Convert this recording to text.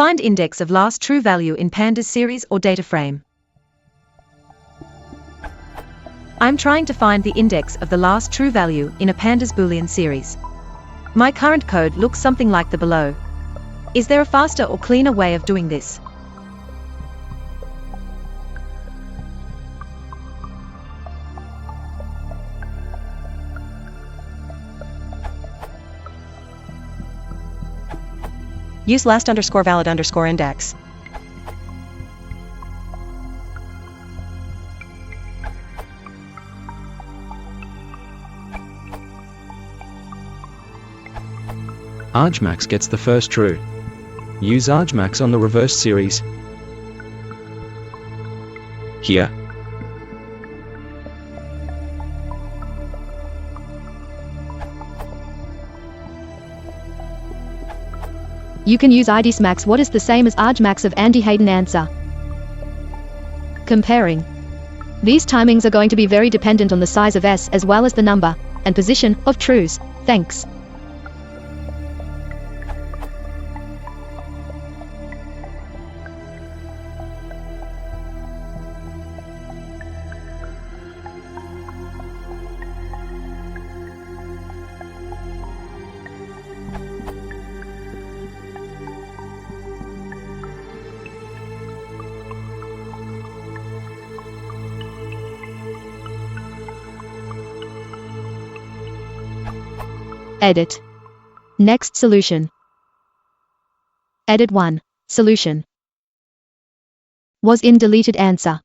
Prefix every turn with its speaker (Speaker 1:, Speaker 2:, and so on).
Speaker 1: Find index of last true value in Pandas series or DataFrame. I'm trying to find the index of the last true value in a Pandas Boolean series. My current code looks something like the below. Is there a faster or cleaner way of doing this?
Speaker 2: Use last_valid_index.
Speaker 3: argmax gets the first true. Use argmax on the reverse series. Here.
Speaker 4: You can use IDSmax, what is the same as argmax of Andy Hayden answer. Comparing. These timings are going to be very dependent on the size of S as well as the number and position of trues. Thanks. Edit. Next solution. Edit 1. Solution. Was in deleted answer.